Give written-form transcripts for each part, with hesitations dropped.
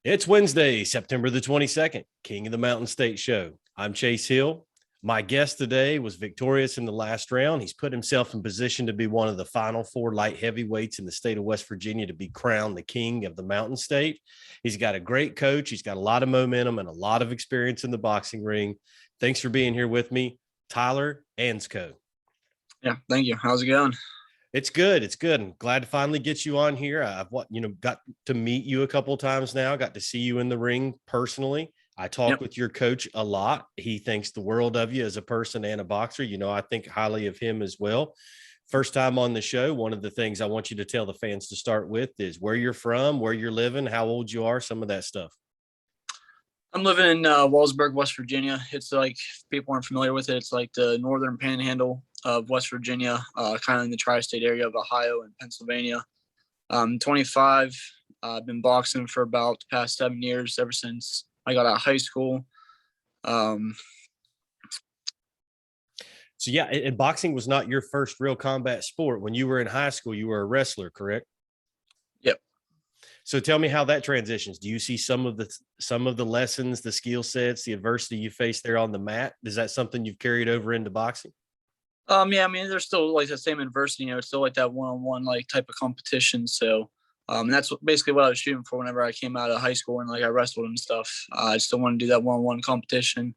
It's Wednesday, September the 22nd, King of the Mountain State Show. I'm Chase Hill. My guest today was victorious in the last round. He's put himself in position to be one of the final four light heavyweights in the state of West Virginia to be crowned the King of the Mountain State. He's got a great coach. He's got a lot of momentum and a lot of experience in the boxing ring. Thanks for being here with me, Tyler Ainscough. Yeah, thank you. How's it going? It's good. It's good. I'm glad to finally get you on here. I've got to meet you a couple of times now. Got to see you in the ring personally. I talk Yep. with your coach a lot. He thinks the world of you as a person and a boxer. I think highly of him as well. First time on the show, one of the things I want you to tell the fans to start with is where you're from, where you're living, how old you are, some of that stuff. I'm living in Wellsburg, West Virginia. It's like, if people aren't familiar with it, it's like the northern panhandle of West Virginia, kind of in the tri-state area of Ohio and Pennsylvania. 25. I've been boxing for about the past 7 years, ever since I got out of high school. So yeah, and boxing was not your first real combat sport. When you were in high school, you were a wrestler, correct? Yep. So tell me how that transitions. Do you see some of the lessons, the skill sets, the adversity you faced there on the mat? Is that something you've carried over into boxing? Yeah, I mean, there's still like the same adversity, it's still like that one-on-one like type of competition. So, that's basically what I was shooting for whenever I came out of high school and like I wrestled and stuff. I still want to do that one-on-one competition,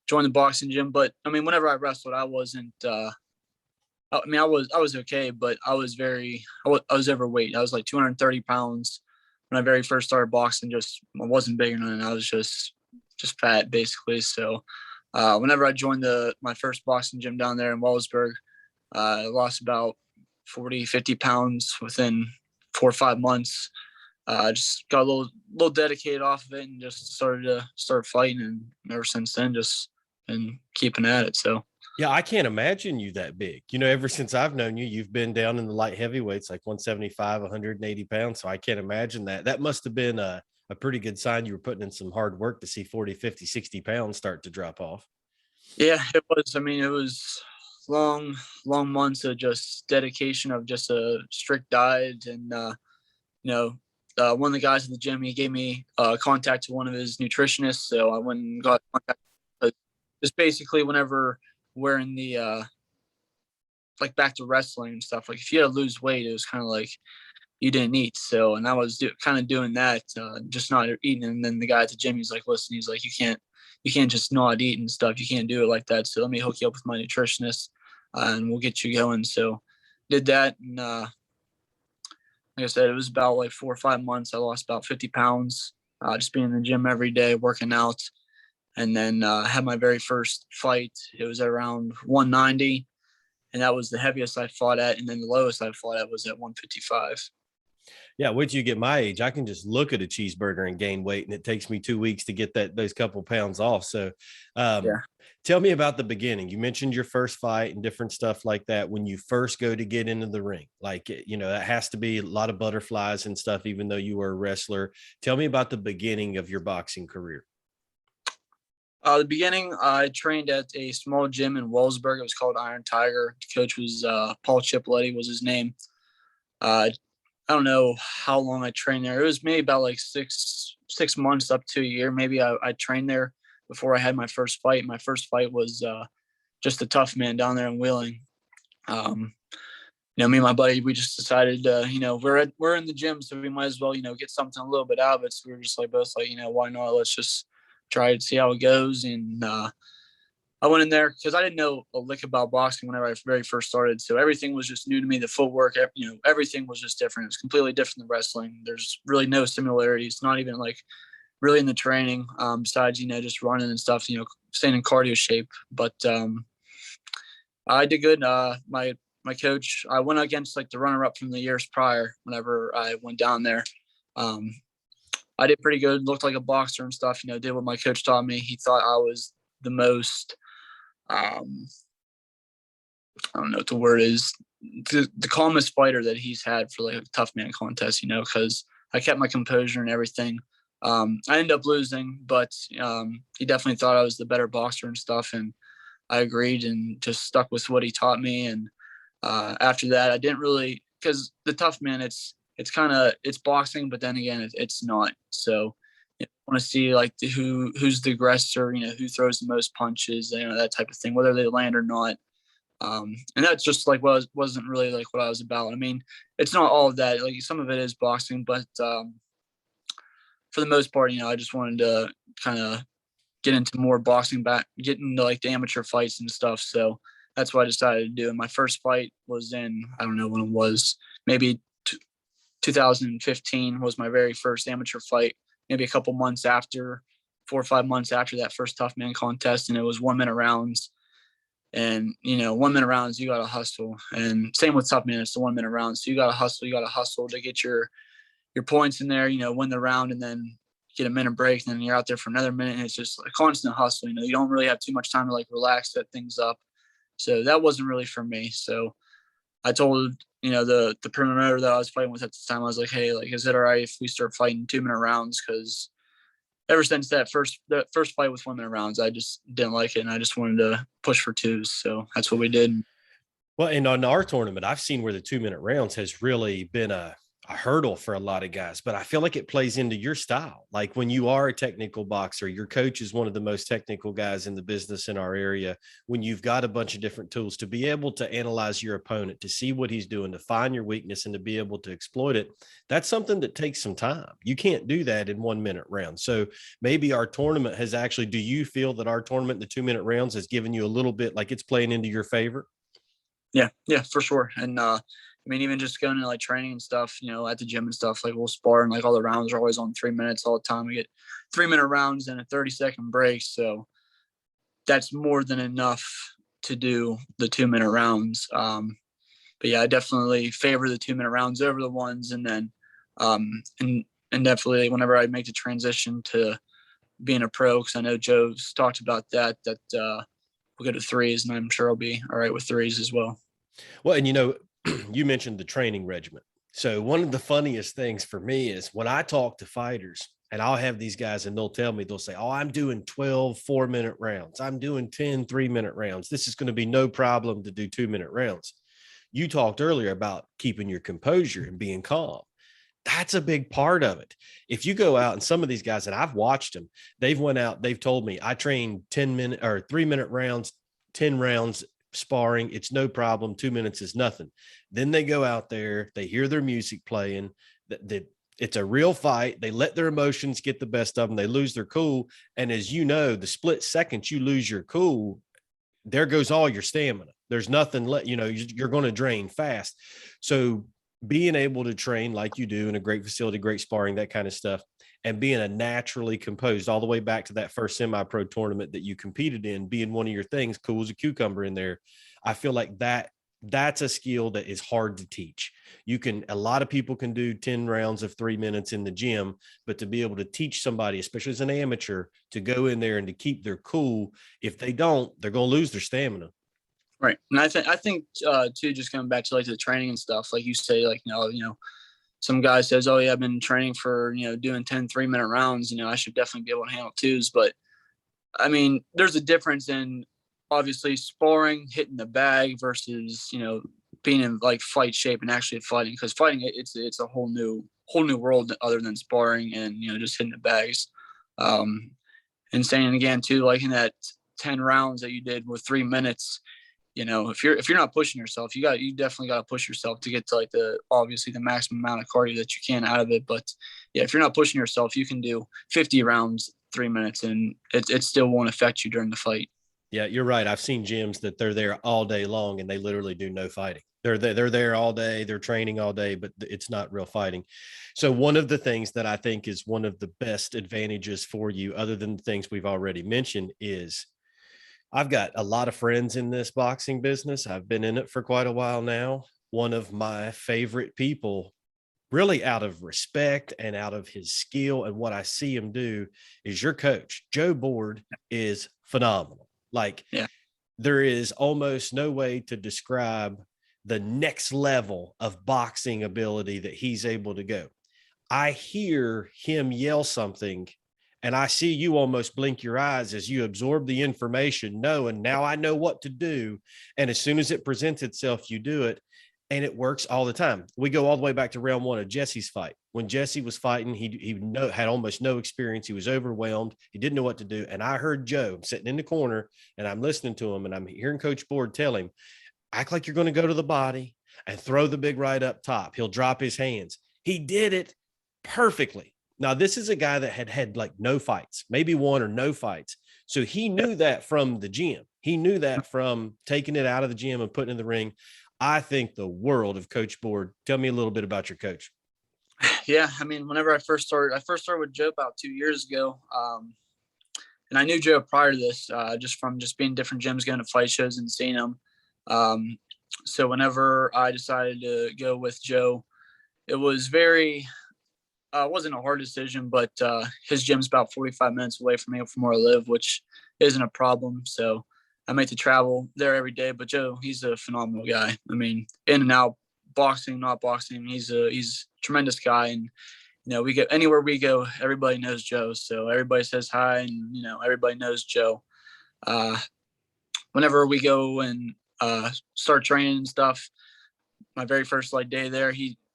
join the boxing gym. But I mean, whenever I wrestled, I wasn't, I mean, I was okay, but I was I was overweight. I was like 230 pounds when I very first started boxing. Just, I wasn't big or nothing. I was just fat basically. So, whenever I joined my first boxing gym down there in Wellsburg, I lost about 40, 50 pounds within 4 or 5 months. I just got a little dedicated off of it and just started fighting. And ever since then, just been keeping at it. So. Yeah, I can't imagine you that big. Ever since I've known you, you've been down in the light heavyweights, like 175, 180 pounds. So I can't imagine that. That must have been a pretty good sign you were putting in some hard work to see 40, 50, 60 pounds start to drop off. Yeah, it was. I mean, it was long months of just dedication of just a strict diet. And, one of the guys in the gym, he gave me contact to one of his nutritionists. So I went and got contact. But just basically whenever we're in the, like back to wrestling and stuff, like if you had to lose weight, it was kind of like you didn't eat. So, and I was kind of doing that, just not eating. And then the guy at the gym, he's like, listen, he's like, you can't just not eat and stuff. You can't do it like that. So let me hook you up with my nutritionist, and we'll get you going. So did that. And, like I said, it was about like 4 or 5 months. I lost about 50 pounds, just being in the gym every day, working out. And then had my very first fight. It was at around 190. And that was the heaviest I fought at. And then the lowest I fought at was at 155. Yeah, wait till you get my age. I can just look at a cheeseburger and gain weight, and it takes me 2 weeks to get those couple pounds off. So, Yeah. tell me about the beginning. You mentioned your first fight and different stuff like that. When you first go to get into the ring, like that has to be a lot of butterflies and stuff. Even though you were a wrestler, tell me about the beginning of your boxing career. The beginning, I trained at a small gym in Wellsburg. It was called Iron Tiger. The coach was Paul Chipoletti was his name. I don't know how long I trained there. It was maybe about like six months up to a year. Maybe I trained there before I had my first fight. My first fight was just a tough man down there in Wheeling. Me and my buddy, we just decided, we're in the gym, so we might as well, get something a little bit out of it. So we were just like, both like, why not? Let's just try to see how it goes. And I went in there because I didn't know a lick about boxing whenever I very first started. So everything was just new to me. The footwork, everything was just different. It was completely different than wrestling. There's really no similarities, not even like really in the training, besides, just running and stuff, staying in cardio shape. But I did good. My coach, I went against like the runner up from the years prior whenever I went down there. I did pretty good, looked like a boxer and stuff, did what my coach taught me. He thought I was the most, I don't know what the word is, the calmest fighter that he's had for like a tough man contest, because I kept my composure and everything. I ended up losing, but he definitely thought I was the better boxer and stuff. And I agreed and just stuck with what he taught me. And after that, I didn't really, because the tough man, it's boxing, but then again, it's not. So want to see like who's the aggressor, who throws the most punches, that type of thing, whether they land or not. And that's just like wasn't really like what I was about. I mean, it's not all of that. Like some of it is boxing, but for the most part, I just wanted to kind of get into more boxing get into like the amateur fights and stuff. So that's what I decided to do. And my first fight was in, I don't know when it was, maybe 2015 was my very first amateur fight. Maybe a couple months after, 4 or 5 months after that first tough man contest. And it was 1 minute rounds. And, 1 minute rounds, you got to hustle. And same with tough man, it's the 1 minute rounds. So you got to hustle to get your points in there, win the round and then get a minute break. And then you're out there for another minute. And it's just a constant hustle. You don't really have too much time to like relax, set things up. So that wasn't really for me. So I told, the promoter that I was fighting with at the time, I was like, hey, like, is it all right if we start fighting 2 minute rounds? Because ever since that first fight with 1 minute rounds, I just didn't like it. And I just wanted to push for twos. So that's what we did. Well, and on our tournament, I've seen where the 2 minute rounds has really been a hurdle for a lot of guys, but I feel like it plays into your style. Like when you are a technical boxer, your coach is one of the most technical guys in the business in our area. When you've got a bunch of different tools to be able to analyze your opponent, to see what he's doing, to find your weakness and to be able to exploit it, that's something that takes some time. You can't do that in 1 minute rounds. So maybe our tournament has actually, do you feel that our tournament, the 2 minute rounds, has given you a little bit like it's playing into your favor? Yeah, for sure. And I mean, even just going to like training and stuff, at the gym and stuff, like we'll spar and like all the rounds are always on 3 minutes all the time. We get 3 minute rounds and a 30-second break. So that's more than enough to do the 2 minute rounds. But yeah, I definitely favor the 2 minute rounds over the ones. And then, and definitely whenever I make the transition to being a pro, because I know Joe's talked about that we'll go to threes, and I'm sure I'll be all right with threes as well. Well, and you mentioned the training regimen. So one of the funniest things for me is when I talk to fighters and I'll have these guys and they'll say, oh, I'm doing 12 4-minute rounds. I'm doing 10 3-minute rounds. This is going to be no problem to do 2-minute rounds. You talked earlier about keeping your composure and being calm. That's a big part of it. If you go out and some of these guys, and I've watched them, they've went out, they've told me I train 10-minute or 3-minute rounds, 10 rounds sparring. It's no problem. 2 minutes is nothing. Then they go out there, they hear their music playing, that it's a real fight. They let their emotions get the best of them. They lose their cool. And as you know, the split second you lose your cool, there goes all your stamina. There's nothing you're going to drain fast. So being able to train like you do in a great facility, great sparring, that kind of stuff, and being a naturally composed all the way back to that first semi-pro tournament that you competed in, being one of your things, cool as a cucumber in there. I feel like that's a skill that is hard to teach. A lot of people can do 10 rounds of 3 minutes in the gym, but to be able to teach somebody, especially as an amateur, to go in there and to keep their cool, if they don't, they're going to lose their stamina. Right. And I think too, just coming back to like the training and stuff, like you say, like, some guy says, oh yeah, I've been training for, doing 10 3-minute rounds, I should definitely be able to handle twos. But I mean, there's a difference in obviously sparring, hitting the bag versus, being in like fight shape and actually fighting, because fighting, it's a whole new world other than sparring and, just hitting the bags. And saying again too, like in that 10 rounds that you did with 3 minutes, if you're not pushing yourself, you definitely got to push yourself to get to like obviously the maximum amount of cardio that you can out of it. But yeah, if you're not pushing yourself, you can do 50 rounds, 3 minutes, and it still won't affect you during the fight. Yeah, you're right. I've seen gyms that they're there all day long and they literally do no fighting. They're there all day. They're training all day, but it's not real fighting. So one of the things that I think is one of the best advantages for you, other than the things we've already mentioned, is I've got a lot of friends in this boxing business. I've been in it for quite a while now. One of my favorite people, really out of respect and out of his skill and what I see him do, is your coach. Joe Board is phenomenal. Like, yeah. There is almost no way to describe the next level of boxing ability that he's able to go. I hear him yell something and I see you almost blink your eyes as you absorb the information, knowing now I know what to do. And as soon as it presents itself, you do it. and it works all the time. We go all the way back to round one of Jesse's fight. When Jesse was fighting, he had almost no experience. He was overwhelmed. He didn't know what to do. And I heard Joe, I'm sitting in the corner, and I'm listening to him, and I'm hearing Coach Board tell him, act like you're going to go to the body and throw the big right up top. He'll drop his hands. He did it perfectly. Now, this is a guy that had like no fights, maybe one or no fights. So he knew that from the gym. He knew that from taking it out of the gym and putting it in the ring. I think the world of Coach Board. Tell me a little bit about your coach. Yeah, I mean, whenever I first started with Joe about 2 years ago. And I knew Joe prior to this, just from just being different gyms, going to fight shows and seeing him. So whenever I decided to go with Joe, it was wasn't a hard decision, but his gym's about 45 minutes away from me from where I live, which isn't a problem. So I make the travel there every day. But Joe, he's a phenomenal guy. I mean, in and out, boxing, not boxing. He's a tremendous guy. And, we go anywhere we go, everybody knows Joe. So everybody says hi, and, everybody knows Joe. Whenever we go and start training and stuff, my very first day there,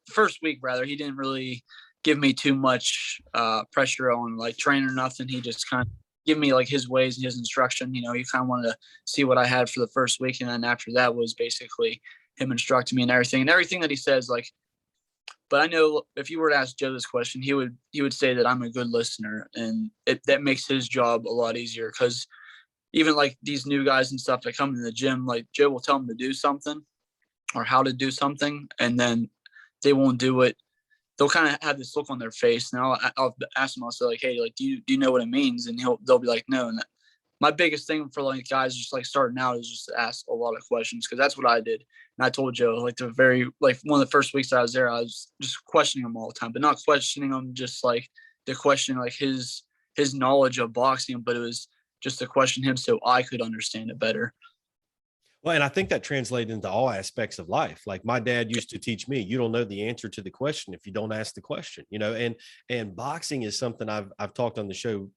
first week rather, he didn't really give me too much pressure on training or nothing. He just kind of give me his ways and his instruction. He kind of wanted to see what I had for the first week. And then after that was basically him instructing me and everything that he says, but I know if you were to ask Joe this question, he would say that I'm a good listener, and that makes his job a lot easier. Cause even these new guys and stuff that come in the gym, Joe will tell them to do something or how to do something, and then they won't do it. They'll kind of have this look on their face, and I'll ask them, I'll say hey, do you know what it means? And they'll be like, no. And my biggest thing for guys just starting out is just to ask a lot of questions, because that's what I did. And I told Joe one of the first weeks I was there, I was just questioning him all the time, but not questioning him just the question his knowledge of boxing, but it was just to question him so I could understand it better. Well, and I think that translates into all aspects of life. Like my dad used to teach me, you don't know the answer to the question if you don't ask the question, and boxing is something I've talked on the show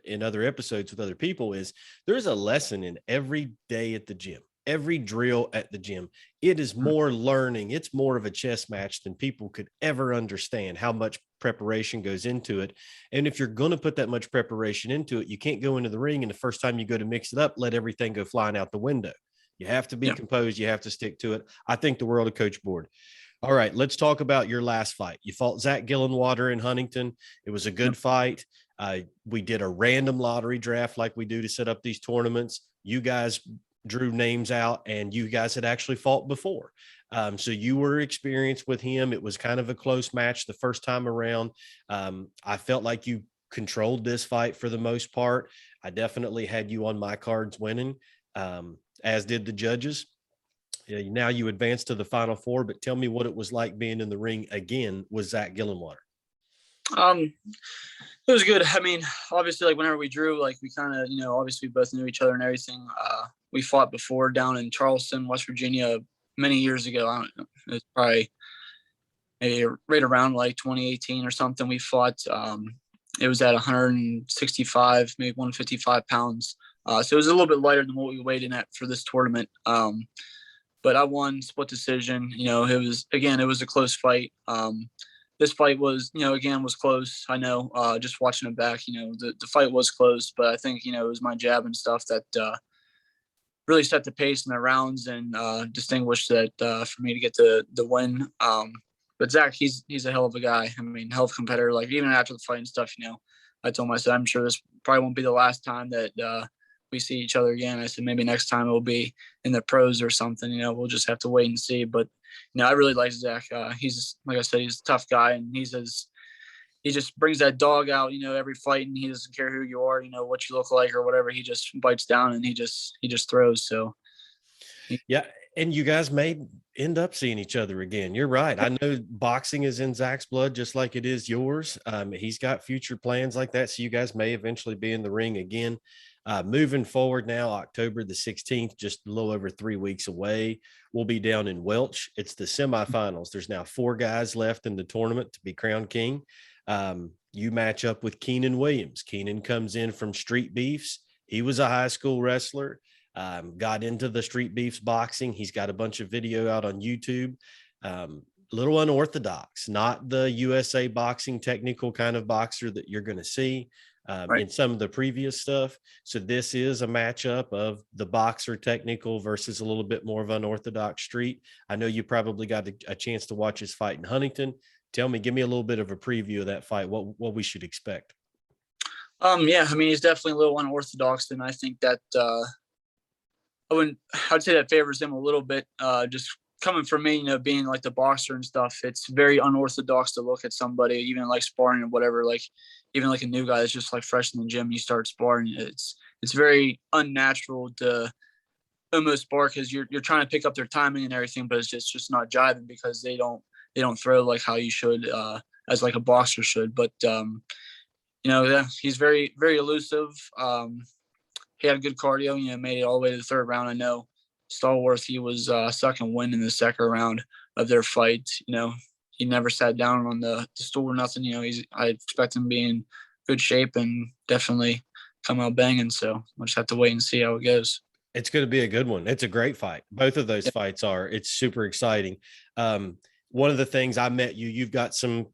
in other episodes with other people. Is there's a lesson in every day at the gym, every drill at the gym. It is more learning. It's more of a chess match than people could ever understand, how much preparation goes into it. And if you're going to put that much preparation into it, you can't go into the ring and the first time you go to mix it up, let everything go flying out the window. You have to be composed. You have to stick to it. I think the world of Coach Board. All right, let's talk about your last fight. You fought Zach Gillenwater in Huntington. It was a good fight. We did a random lottery draft like we do to set up these tournaments. You guys drew names out, and you guys had actually fought before. So you were experienced with him. It was kind of a close match the first time around. I felt like you controlled this fight for the most part. I definitely had you on my cards winning, as did the judges. Now you advance to the Final Four, but tell me what it was like being in the ring again with Zach Gillenwater. It was good. I mean, obviously, whenever we drew, we kind of, obviously we both knew each other and everything. We fought before down in Charleston, West Virginia, many years ago. I don't know. It was probably maybe right around 2018 or something. We fought. It was at 165, maybe 155 pounds. So it was a little bit lighter than what we weighed in at for this tournament. But I won split decision. It was a close fight. This fight was, again, was close. I know, just watching it back, the fight was close, but I think, it was my jab and stuff that really set the pace in the rounds and distinguished that for me to get the win. But Zach, he's a hell of a guy. I mean, hell of a competitor. Even after the fight and stuff, I told myself, I'm sure this probably won't be the last time that we see each other again. I said, maybe next time it will be in the pros or something. We'll just have to wait and see. But I really like Zach. He's, like I said, he's a tough guy, and he just brings that dog out, every fight, and he doesn't care who you are, what you look like or whatever. He just bites down and he just throws. So yeah. And you guys may end up seeing each other again. You're right. I know boxing is in Zach's blood, just like it is yours. He's got future plans like that. So you guys may eventually be in the ring again. Moving forward now, October the 16th, just a little over 3 weeks away, we'll be down in Welch. It's the semifinals. There's now 4 guys left in the tournament to be crowned king. You match up with Keenan Williams. Keenan comes in from Street Beefs. He was a high school wrestler, got into the Street Beefs boxing. He's got a bunch of video out on YouTube. A little unorthodox, not the USA boxing technical kind of boxer that you're going to see in some of the previous stuff. So this is a matchup of the boxer technical versus a little bit more of unorthodox street. I know you probably got a chance to watch his fight in Huntington. Tell me, give me a little bit of a preview of that fight, what we should expect. Yeah, I mean, he's definitely a little unorthodox, and I think that I'd say that favors him a little bit. Just coming from me, being like the boxer and stuff, it's very unorthodox to look at somebody, even like sparring or whatever, like even like a new guy that's just like fresh in the gym, you start sparring. It's very unnatural to almost spar because you're trying to pick up their timing and everything, but it's just not jiving because they don't throw like how you should as like a boxer should. But yeah, he's very, very elusive. He had good cardio, made it all the way to the third round. I know Stallworth, he was second win in the second round of their fight. He never sat down on the stool or nothing. I expect him to be in good shape and definitely come out banging. So we'll just have to wait and see how it goes. It's going to be a good one. It's a great fight. Both of those fights are. It's super exciting. One of the things I met you've got some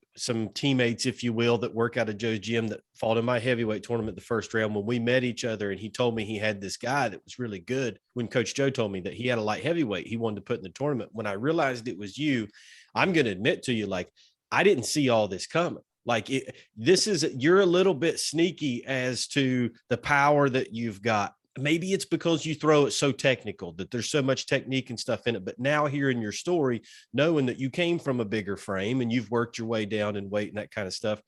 teammates, if you will, that work out of Joe's gym that fought in my heavyweight tournament the first round. When we met each other, and he told me he had this guy that was really good. When Coach Joe told me that he had a light heavyweight he wanted to put in the tournament, when I realized it was you, I'm going to admit to you, like, I didn't see all this coming. Like you're a little bit sneaky as to the power that you've got. Maybe it's because you throw it so technical that there's so much technique and stuff in it. But now hearing your story, knowing that you came from a bigger frame and you've worked your way down in weight and that kind of stuff,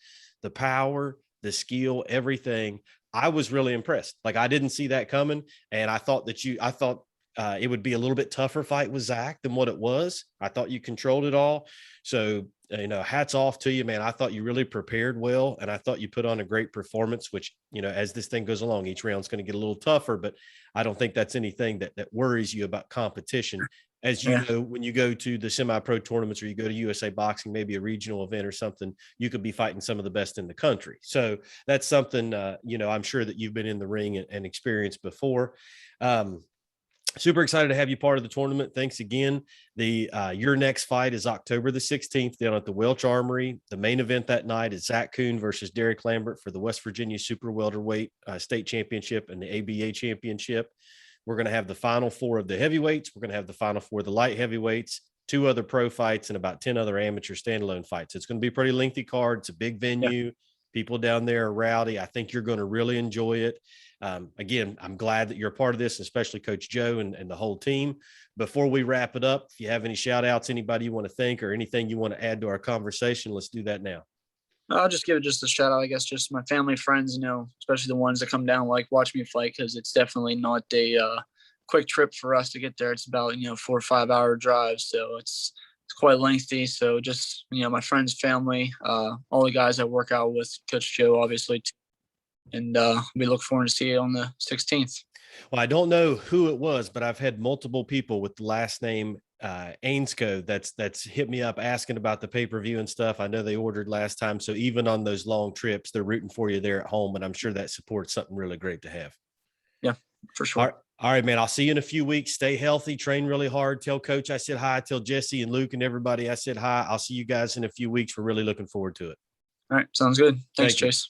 the power, the skill, everything, I was really impressed. Like, I didn't see that coming. And I thought it would be a little bit tougher fight with Zach than what it was. I thought you controlled it all. So, hats off to you, man. I thought you really prepared well, and I thought you put on a great performance, which, as this thing goes along, each round's going to get a little tougher, but I don't think that's anything that worries you about competition. As you know, when you go to the semi-pro tournaments or you go to USA Boxing, maybe a regional event or something, you could be fighting some of the best in the country. So that's something, I'm sure that you've been in the ring and experienced before. Super excited to have you part of the tournament. Thanks again. Your next fight is October the 16th down at the Welch Armory. The main event that night is Zach Kuhn versus Derek Lambert for the West Virginia Super Welterweight State Championship and the ABA Championship. We're going to have the final four of the heavyweights. We're going to have the final four of the light heavyweights, 2 other pro fights, and about 10 other amateur standalone fights. It's going to be a pretty lengthy card. It's a big venue. Yeah. People down there are rowdy. I think you're going to really enjoy it. Again, I'm glad that you're a part of this, especially Coach Joe and the whole team. Before we wrap it up, if you have any shout outs, anybody you want to thank or anything you want to add to our conversation, let's do that now. I'll just give it just a shout out, I guess, just my family, friends, especially the ones that come down, like watch me fight, because it's definitely not a quick trip for us to get there. It's about, 4 or 5 hour drive. So it's quite lengthy. So just, my friends, family, all the guys I work out with, Coach Joe, obviously, too. And we look forward to see you on the 16th. Well, I don't know who it was, but I've had multiple people with the last name Ainscough that's hit me up asking about the pay-per-view and stuff. I know they ordered last time. So even on those long trips, they're rooting for you there at home. And I'm sure that support's something really great to have. Yeah, for sure. All right, man. I'll see you in a few weeks. Stay healthy, train really hard. Tell Coach I said hi. Tell Jesse and Luke and everybody I said hi. I'll see you guys in a few weeks. We're really looking forward to it. All right. Sounds good. Thanks, Chase.